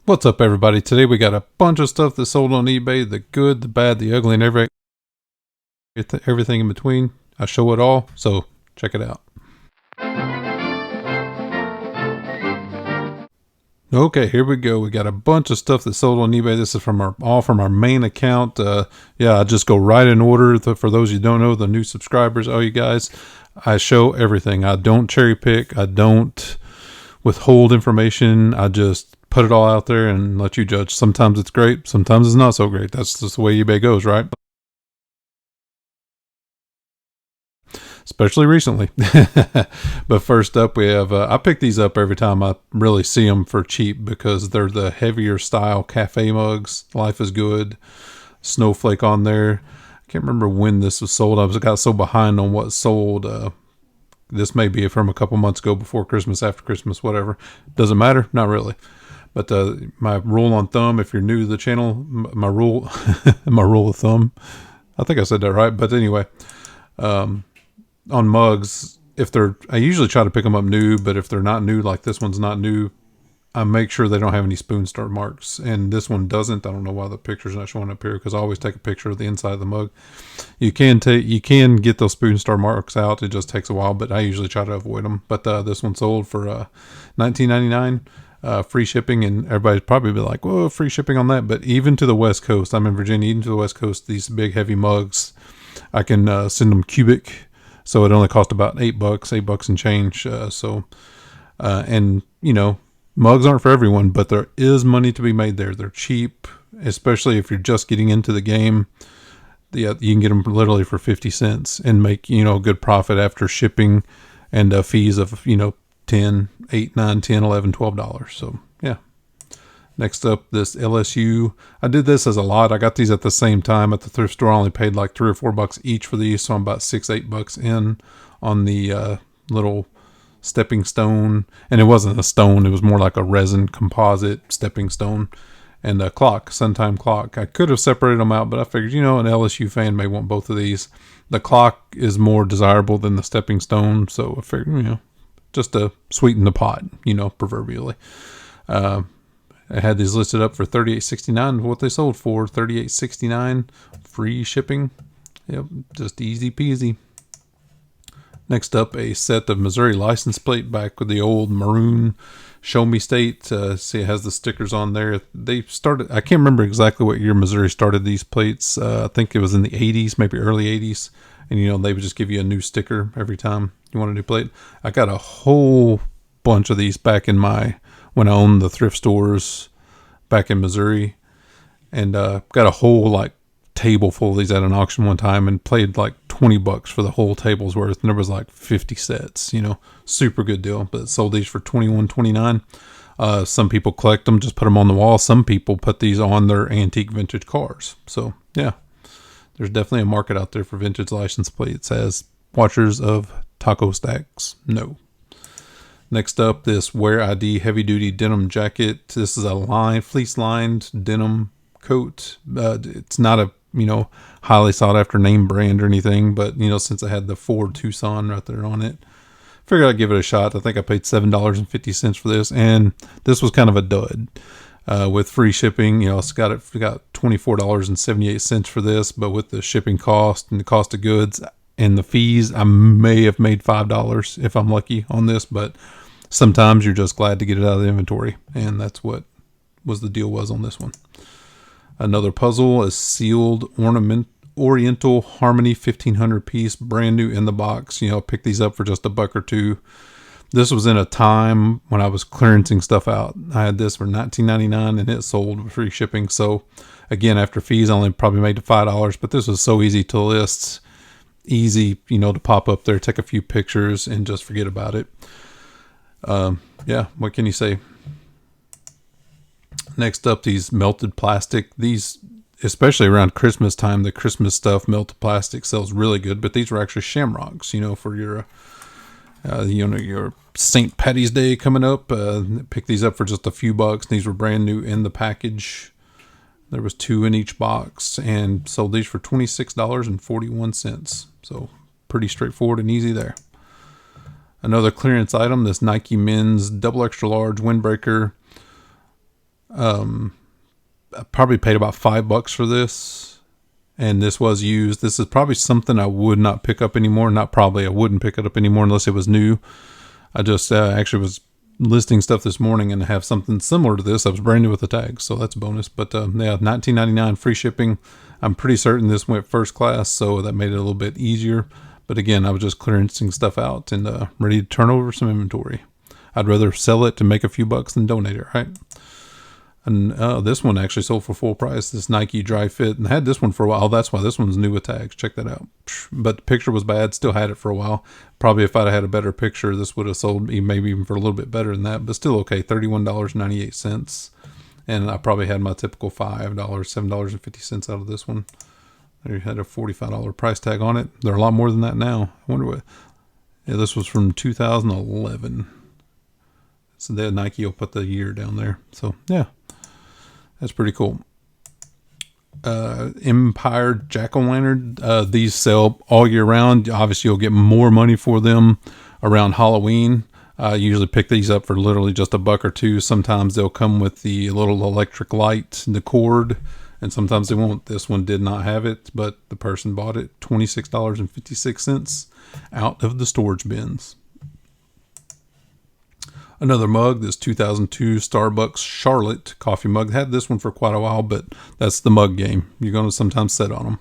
What's up, everybody? Today we got a bunch of stuff that's sold on eBay, the good, the bad, the ugly, and everything in between. I show it all, so check it out. Okay, here we go. We got a bunch of stuff that's sold on eBay. This is from our main account. Yeah, I just go right in order. For those you don't know, the new subscribers, you guys, I show everything. I don't cherry pick. I don't withhold information. I just put it all out there and let you judge. Sometimes it's great, sometimes it's not so great. That's just the way eBay goes, right? Especially recently. But first up, we have I pick these up every time I really see them for cheap because they're the heavier style cafe mugs. Life is Good, snowflake on there. I can't remember when this was sold. I got so behind on what sold. This may be from a couple months ago, before Christmas, after Christmas, whatever. Doesn't matter, not really. But my rule on thumb, if you're new to the channel, my rule of thumb, I think I said that right. But anyway, on mugs, I usually try to pick them up new, but if they're not new, like this one's not new, I make sure they don't have any spoon start marks. And this one doesn't. I don't know why the picture's not showing up here, because I always take a picture of the inside of the mug. You can get those spoon star marks out. It just takes a while, but I usually try to avoid them. But this one sold for $19.99. Free shipping, and everybody's probably be like, whoa, free shipping on that. But even to the West Coast, I'm in Virginia, even to the West Coast, these big heavy mugs, I can send them cubic, so it only cost about $8 and change. And you know, mugs aren't for everyone, but there is money to be made there. They're cheap, especially if you're just getting into the game. You can get them literally for 50 cents and make, a good profit after shipping and fees of, $10, $8, $9, $10, $11, $12. So yeah. Next up, this LSU. I did this as a lot. I got these at the same time at the thrift store. I only paid like $3 or $4 each for these, so I'm about $6, $8 in on the little stepping stone. And it wasn't a stone; it was more like a resin composite stepping stone. And a clock, Suntime clock. I could have separated them out, but I figured, an LSU fan may want both of these. The clock is more desirable than the stepping stone, so I figured, just to sweeten the pot, proverbially. I had these listed up for $38.69. What they sold for, $38.69, free shipping. Yep, just easy peasy. Next up, a set of Missouri license plate, back with the old maroon Show Me State. See, it has the stickers on there. They started, I can't remember exactly what year Missouri started these plates. I think it was in the 80s, maybe early 80s. And, they would just give you a new sticker every time you want a new plate. I got a whole bunch of these back in when I owned the thrift stores back in Missouri. And got a whole, table full of these at an auction one time and paid $20 for the whole table's worth. And there was 50 sets, super good deal. But sold these for $21.29. Some people collect them, just put them on the wall. Some people put these on their antique vintage cars. So yeah, there's definitely a market out there for vintage license plates. As watchers of taco stacks know. Next up, this Wear ID heavy duty denim jacket. This is a fleece lined denim coat. It's not a highly sought after name brand or anything, but since I had the Ford Tucson right there on it, figured I'd give it a shot. I think I paid $7.50 for this, and this was kind of a dud. With free shipping, it's got $24.78 for this, but with the shipping cost and the cost of goods and the fees, I may have made $5 if I'm lucky on this, but sometimes you're just glad to get it out of the inventory, and that's what the deal was on this one. Another puzzle, a sealed Oriental Harmony 1500 piece, brand new in the box. Pick these up for just $1 or $2. This was in a time when I was clearancing stuff out. I had this for $19.99 and it sold with free shipping. So again, after fees, I only probably made $5, but this was so easy to list. Easy, to pop up there, take a few pictures and just forget about it. Yeah, what can you say? Next up, these melted plastic. These, especially around Christmas time, the Christmas stuff, melted plastic sells really good. But these were actually Shamrocks, for your, your St. Patty's Day coming up. Pick these up for just a few bucks. These were brand new in the package. There was 2 in each box, and sold these for $26.41. So pretty straightforward and easy there. Another clearance item, this Nike men's double extra large windbreaker. I probably paid about $5 for this, and this was used. This is probably something I would not pick up anymore. Not probably, I wouldn't pick it up anymore unless it was new. I just actually was listing stuff this morning and have something similar to this. I was brand new with the tag, so that's a bonus. But yeah, $19.99 free shipping. I'm pretty certain this went first class, so that made it a little bit easier. But again, I was just clearancing stuff out and ready to turn over some inventory. I'd rather sell it to make a few bucks than donate it, right? And this one actually sold for full price, this Nike Dry Fit. And I had this one for a while. That's why this one's new with tags. Check that out. But the picture was bad. Still had it for a while. Probably if I'd had a better picture, this would have sold maybe even for a little bit better than that. But still okay, $31.98. And I probably had my typical $5, $7.50 out of this one. There had a $45 price tag on it. They're a lot more than that now. I wonder what. Yeah, this was from 2011. So the Nike will put the year down there. So yeah. That's pretty cool. Empire jack-o'-lantern. These sell all year round. Obviously, you'll get more money for them around Halloween. I usually pick these up for literally just $1 or $2. Sometimes they'll come with the little electric light, the cord, and sometimes they won't. This one did not have it, but the person bought it. $26.56 out of the storage bins. Another mug, this 2002 Starbucks Charlotte coffee mug. Had this one for quite a while, but that's the mug game. You're going to sometimes sit on them.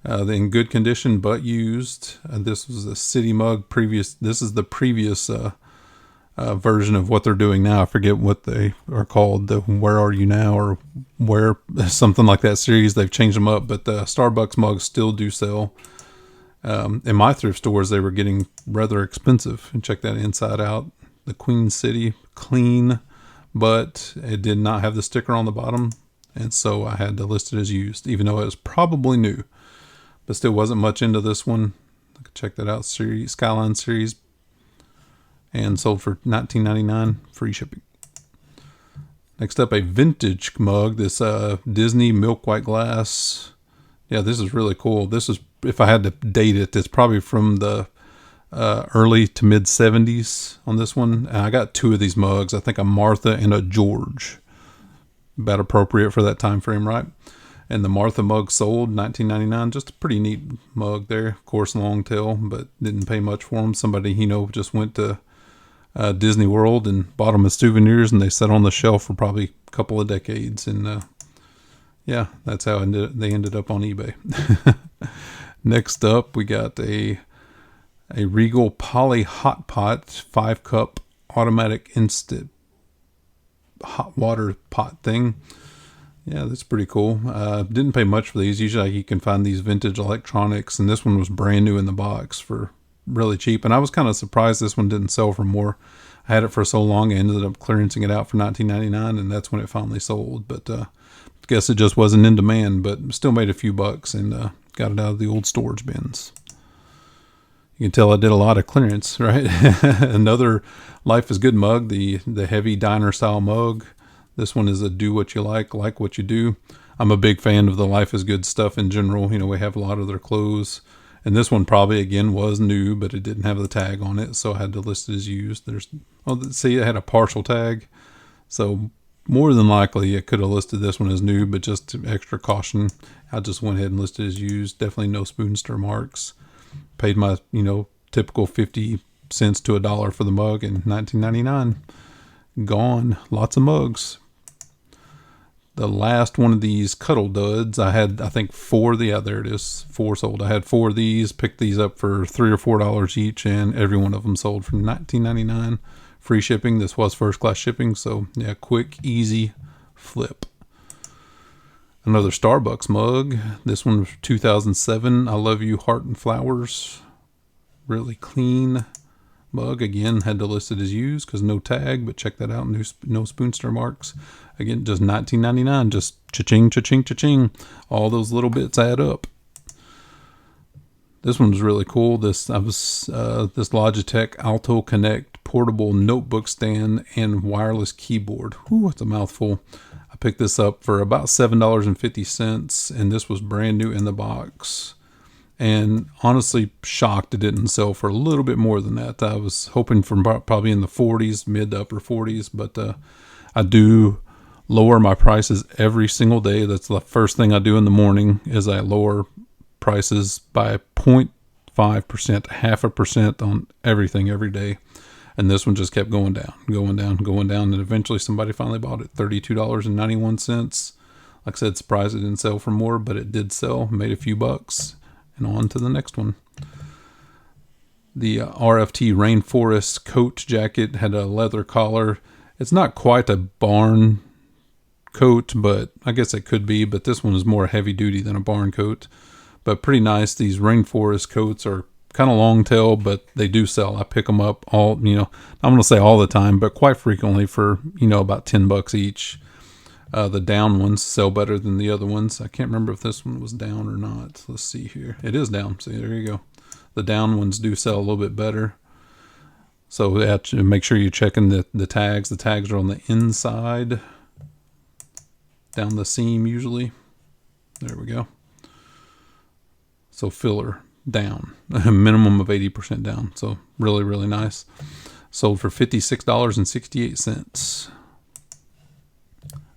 They're in good condition, but used. This was a city mug. This is the previous version of what they're doing now. I forget what they are called. The Where Are You Now or Where, something like that series. They've changed them up, but the Starbucks mugs still do sell. In my thrift stores, they were getting rather expensive. And check that inside out. The Queen City, clean, but it did not have the sticker on the bottom, and so I had to list it as used, even though it was probably new, but still wasn't much into this one. I could check that out. Skyline series, and sold for $19.99 free shipping. Next up, a vintage mug. This Disney milk white glass. Yeah, this is really cool. This is, if I had to date it, it's probably from the early to mid 70s on this one. And I got 2 of these mugs. I think a Martha and a George. About appropriate for that time frame, right? And the Martha mug sold $19.99. Just a pretty neat mug there. Of course, long tail, but didn't pay much for them. Somebody just went to Disney World and bought them as souvenirs, and they sat on the shelf for probably a couple of decades. And yeah, that's how they ended up on eBay. Next up, we got a Regal Polly Hot Pot 5-cup automatic instant hot water pot thing. Yeah, that's pretty cool. Didn't pay much for these. Usually you can find these vintage electronics, and this one was brand new in the box for really cheap. And I was kind of surprised this one didn't sell for more. I had it for so long, I ended up clearancing it out for $19.99, and that's when it finally sold. But I guess it just wasn't in demand, but still made a few bucks and got it out of the old storage bins. You can tell I did a lot of clearance, right? Another Life is Good mug, the heavy diner style mug. This one is a do what you like what you do. I'm a big fan of the Life is Good stuff in general. You know, we have a lot of their clothes. And this one probably, again, was new, but it didn't have the tag on it, so I had to list it as used. See, it had a partial tag. So more than likely, I could have listed this one as new, but just extra caution, I just went ahead and listed as used. Definitely no spoon stir marks. Paid my, typical 50 cents to $1 for the mug in $19.99. Gone. Lots of mugs. The last one of these Cuddle Duds, I had, I think, 4. Yeah, there it is. 4 sold. I had 4 of these. Picked these up for $3 or $4 each, and every one of them sold for $19.99. Free shipping. This was first class shipping, so yeah, quick, easy flip. Another Starbucks mug. This one was 2007. I Love You Heart and Flowers. Really clean mug. Again, had to list it as used because no tag, but check that out. No spoon stir marks. Again, just $19.99. Just cha-ching, cha-ching, cha-ching. All those little bits add up. This one was really cool. This Logitech Alto Connect portable notebook stand and wireless keyboard. Whew, it's a mouthful. I picked this up for about $7.50, and this was brand new in the box. And honestly, shocked it didn't sell for a little bit more than that. I was hoping for probably in the 40s, mid to upper 40s, but I do lower my prices every single day. That's the first thing I do in the morning, is I lower prices by 0.5%, half a percent on everything every day. And this one just kept going down, going down, going down. And eventually somebody finally bought it, $32.91. Like I said, surprised it didn't sell for more, but it did sell, made a few bucks, and on to the next one. The RFT Rainforest Coat jacket had a leather collar. It's not quite a barn coat, but I guess it could be, but this one is more heavy duty than a barn coat. But pretty nice. These rainforest coats are kind of long tail, but they do sell. I pick them up all, I'm going to say all the time, but quite frequently for, about $10 each. The down ones sell better than the other ones. I can't remember if this one was down or not. Let's see here. It is down. See, there you go. The down ones do sell a little bit better. So make sure you're checking the tags. The tags are on the inside, down the seam usually. There we go. So filler down, a minimum of 80% down. So really, really nice. Sold for $56.68.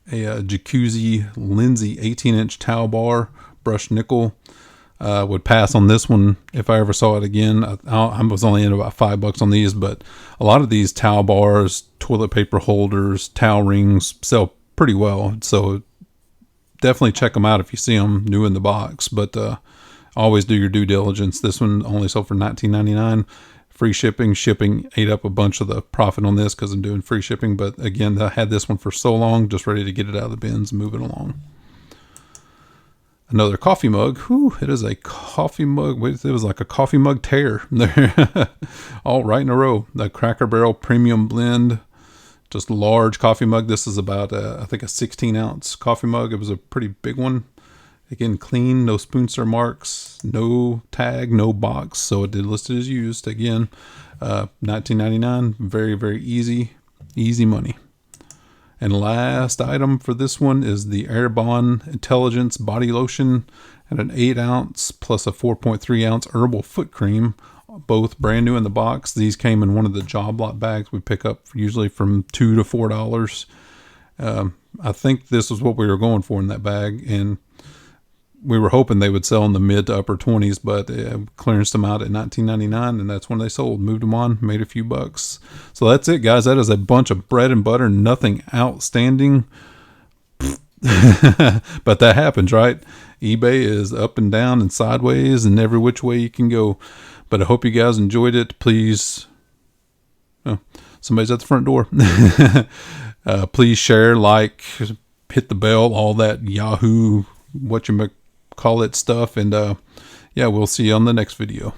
A Jacuzzi Lindsay 18-inch towel bar, brushed nickel. Would pass on this one if I ever saw it again. I was only in about $5 on these, but a lot of these towel bars, toilet paper holders, towel rings sell pretty well. So definitely check them out if you see them new in the box. But always do your due diligence. This one only sold for $19.99. Free shipping. Shipping ate up a bunch of the profit on this because I'm doing free shipping. But again, I had this one for so long, just ready to get it out of the bins and move it along. Another coffee mug. Whew, it is a coffee mug. It was like a coffee mug tear there. All right in a row. The Cracker Barrel Premium Blend. Just large coffee mug. This is about, I think, a 16-ounce coffee mug. It was a pretty big one. Again, clean, no spoon stir marks, no tag, no box. So it did listed as used. Again, $19.99. Very, very easy money. And last item for this one is the Airbond Intelligence Body Lotion and an 8-ounce plus a 4.3-ounce herbal foot cream, both brand new in the box. These came in one of the job lot bags we pick up usually from $2 to $4. I think this is what we were going for in that bag, and we were hoping they would sell in the mid to upper 20s, but clearance them out at $19.99, and that's when they sold. Moved them on, made a few bucks. So that's it, guys. That is a bunch of bread and butter, nothing outstanding. But that happens, right? eBay is up and down and sideways and every which way you can go. But I hope you guys enjoyed it. Please, somebody's at the front door. Please share, like, hit the bell, all that Yahoo, call it stuff. And yeah, we'll see you on the next video.